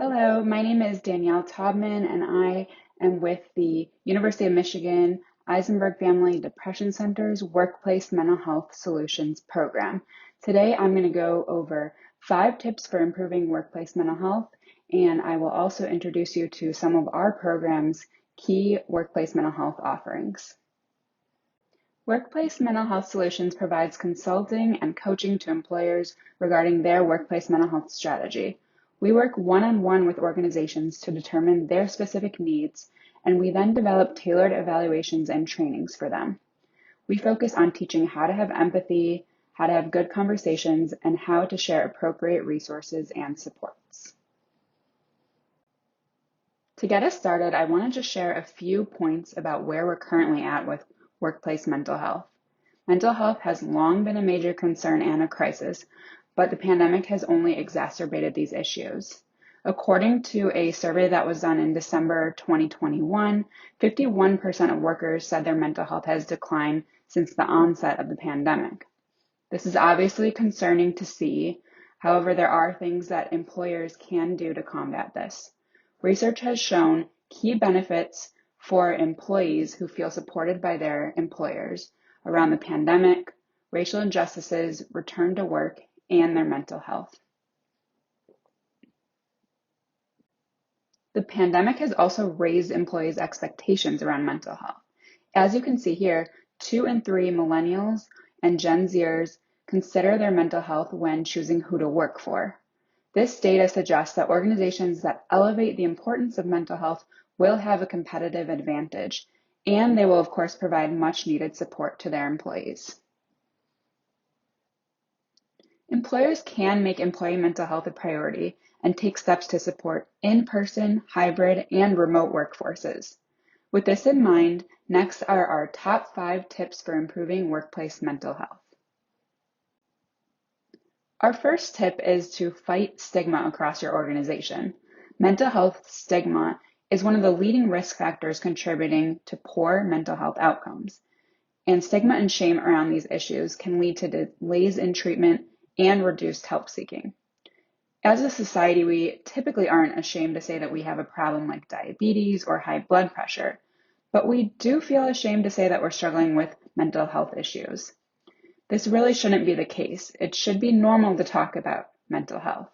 Hello, my name is Danielle Taubman, and I am with the University of Michigan Eisenberg Family Depression Center's Workplace Mental Health Solutions program. Today, I'm going to go over 5 tips for improving workplace mental health, and I will also introduce you to some of our program's key workplace mental health offerings. Workplace Mental Health Solutions provides consulting and coaching to employers regarding their workplace mental health strategy. We work one-on-one with organizations to determine their specific needs, and we then develop tailored evaluations and trainings for them. We focus on teaching how to have empathy, how to have good conversations, and how to share appropriate resources and supports. To get us started, I want to just share a few points about where we're currently at with workplace mental health. Mental health has long been a major concern and a crisis, but the pandemic has only exacerbated these issues. According to a survey that was done in December 2021, 51% of workers said their mental health has declined since the onset of the pandemic. This is obviously concerning to see. However, there are things that employers can do to combat this. Research has shown key benefits for employees who feel supported by their employers around the pandemic, racial injustices, return to work, and their mental health. The pandemic has also raised employees' expectations around mental health. As you can see here, 2 in 3 millennials and Gen Zers consider their mental health when choosing who to work for. This data suggests that organizations that elevate the importance of mental health will have a competitive advantage, and they will, of course, provide much needed support to their employees. Employers can make employee mental health a priority and take steps to support in-person, hybrid, and remote workforces. With this in mind, next are our top 5 tips for improving workplace mental health. Our first tip is to fight stigma across your organization. Mental health stigma is one of the leading risk factors contributing to poor mental health outcomes. And stigma and shame around these issues can lead to delays in treatment and reduced help seeking. As a society, we typically aren't ashamed to say that we have a problem like diabetes or high blood pressure, but we do feel ashamed to say that we're struggling with mental health issues. This really shouldn't be the case. It should be normal to talk about mental health.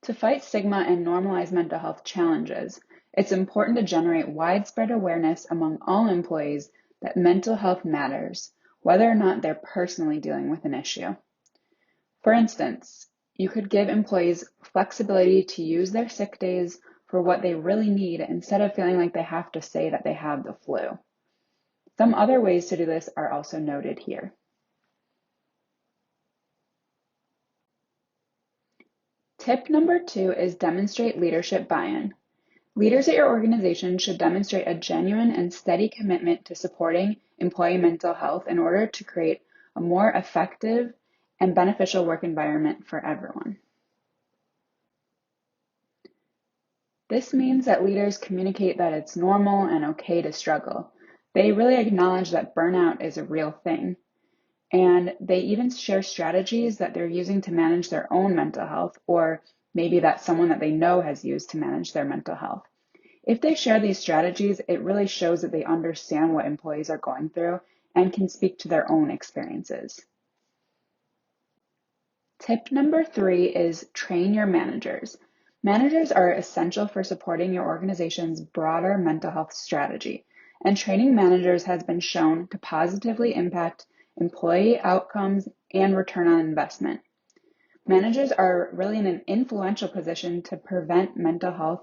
To fight stigma and normalize mental health challenges, it's important to generate widespread awareness among all employees that mental health matters, whether or not they're personally dealing with an issue. For instance, you could give employees flexibility to use their sick days for what they really need instead of feeling like they have to say that they have the flu. Some other ways to do this are also noted here. Tip number 2 is demonstrate leadership buy-in. Leaders at your organization should demonstrate a genuine and steady commitment to supporting employee mental health in order to create a more effective and beneficial work environment for everyone. This means that leaders communicate that it's normal and okay to struggle. They really acknowledge that burnout is a real thing. And they even share strategies that they're using to manage their own mental health, or maybe that's someone that they know has used to manage their mental health. If they share these strategies, it really shows that they understand what employees are going through and can speak to their own experiences. Tip number 3 is train your managers. Managers are essential for supporting your organization's broader mental health strategy, and training managers has been shown to positively impact employee outcomes and return on investment. Managers are really in an influential position to prevent mental health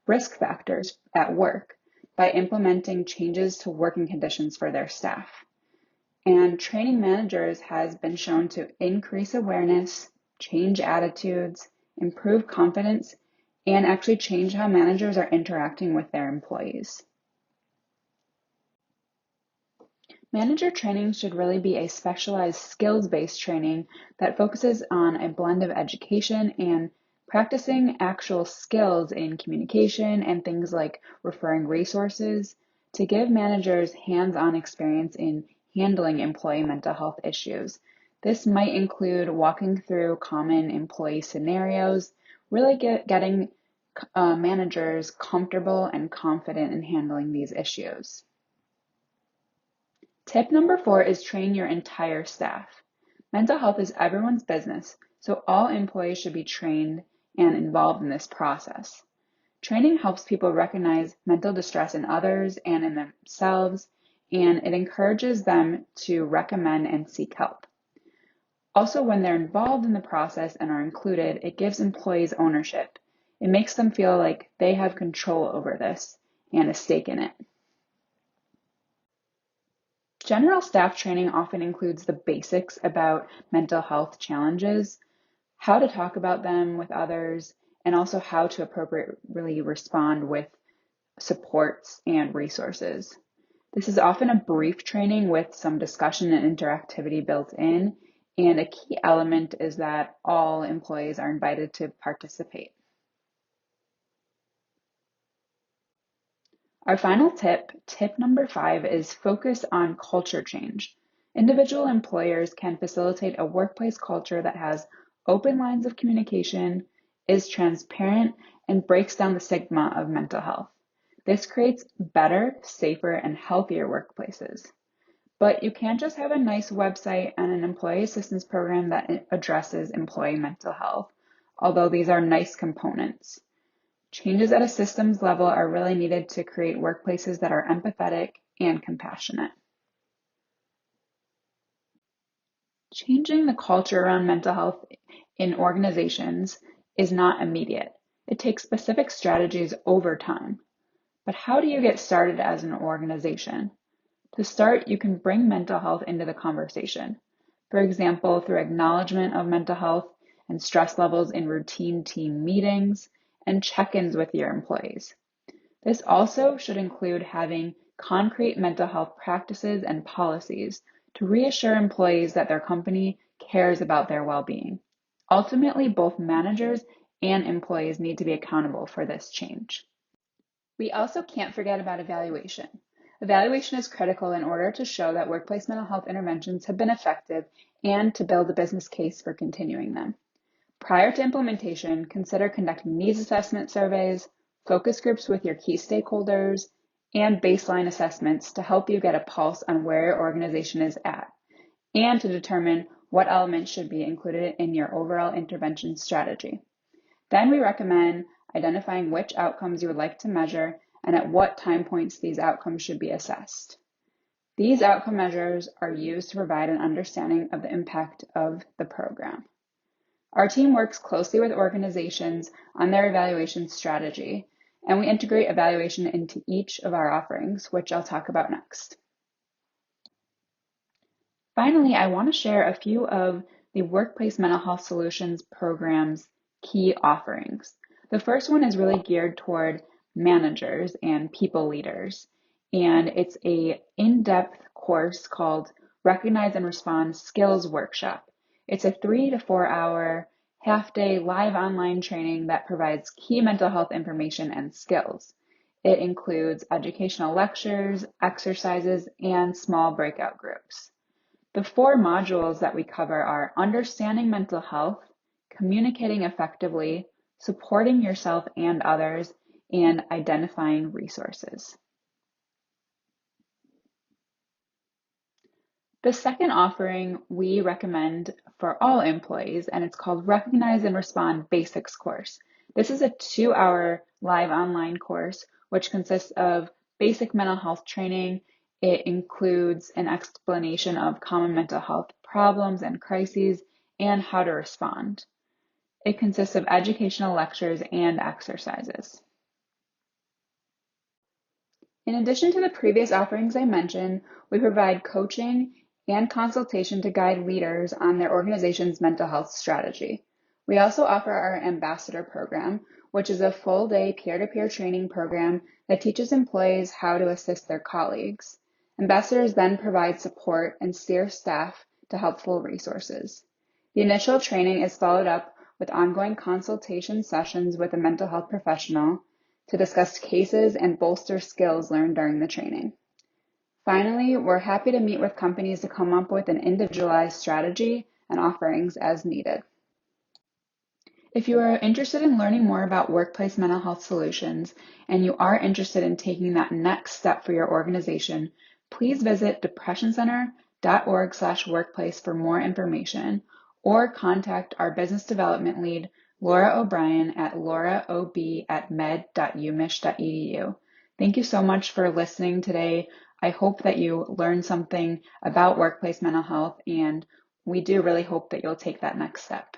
risk factors at work by implementing changes to working conditions for their staff. And training managers has been shown to increase awareness, change attitudes, improve confidence, and actually change how managers are interacting with their employees. Manager training should really be a specialized skills-based training that focuses on a blend of education and practicing actual skills in communication and things like referring resources to give managers hands-on experience in handling employee mental health issues. This might include walking through common employee scenarios, really getting managers comfortable and confident in handling these issues. Tip number 4 is train your entire staff. Mental health is everyone's business, so all employees should be trained and involved in this process. Training helps people recognize mental distress in others and in themselves, and it encourages them to recommend and seek help. Also, when they're involved in the process and are included, it gives employees ownership. It makes them feel like they have control over this and a stake in it. General staff training often includes the basics about mental health challenges, how to talk about them with others, and also how to appropriately respond with supports and resources. This is often a brief training with some discussion and interactivity built in, and a key element is that all employees are invited to participate. Our final tip, tip number 5, is focus on culture change. Individual employers can facilitate a workplace culture that has open lines of communication, is transparent, and breaks down the stigma of mental health. This creates better, safer, and healthier workplaces. But you can't just have a nice website and an employee assistance program that addresses employee mental health, although these are nice components. Changes at a systems level are really needed to create workplaces that are empathetic and compassionate. Changing the culture around mental health in organizations is not immediate. It takes specific strategies over time. But how do you get started as an organization? To start, you can bring mental health into the conversation. For example, through acknowledgement of mental health and stress levels in routine team meetings and check-ins with your employees. This also should include having concrete mental health practices and policies to reassure employees that their company cares about their well-being. Ultimately, both managers and employees need to be accountable for this change. We also can't forget about evaluation. Evaluation is critical in order to show that workplace mental health interventions have been effective and to build a business case for continuing them. Prior to implementation, consider conducting needs assessment surveys, focus groups with your key stakeholders, and baseline assessments to help you get a pulse on where your organization is at, and to determine what elements should be included in your overall intervention strategy. Then we recommend identifying which outcomes you would like to measure and at what time points these outcomes should be assessed. These outcome measures are used to provide an understanding of the impact of the program. Our team works closely with organizations on their evaluation strategy, and we integrate evaluation into each of our offerings, which I'll talk about next. Finally, I want to share a few of the Workplace Mental Health Solutions program's key offerings. The first one is really geared toward managers and people leaders, and it's an in-depth course called Recognize and Respond Skills Workshop. It's a 3 to 4 hour half-day live online training that provides key mental health information and skills. It includes educational lectures, exercises, and small breakout groups. The 4 modules that we cover are understanding mental health, communicating effectively, supporting yourself and others, and identifying resources. The second offering we recommend for all employees, and it's called Recognize and Respond Basics course. This is a 2-hour live online course, which consists of basic mental health training. It includes an explanation of common mental health problems and crises and how to respond. It consists of educational lectures and exercises. In addition to the previous offerings I mentioned, we provide coaching and consultation to guide leaders on their organization's mental health strategy. We also offer our Ambassador program, which is a full-day peer-to-peer training program that teaches employees how to assist their colleagues. Ambassadors then provide support and steer staff to helpful resources. The initial training is followed up with ongoing consultation sessions with a mental health professional to discuss cases and bolster skills learned during the training. Finally, we're happy to meet with companies to come up with an individualized strategy and offerings as needed. If you are interested in learning more about workplace mental health solutions and you are interested in taking that next step for your organization, please visit depressioncenter.org/workplace for more information or contact our business development lead, Laura O'Brien, at lauraob@med.umich.edu. Thank you so much for listening today. I hope that you learned something about workplace mental health, and we do really hope that you'll take that next step.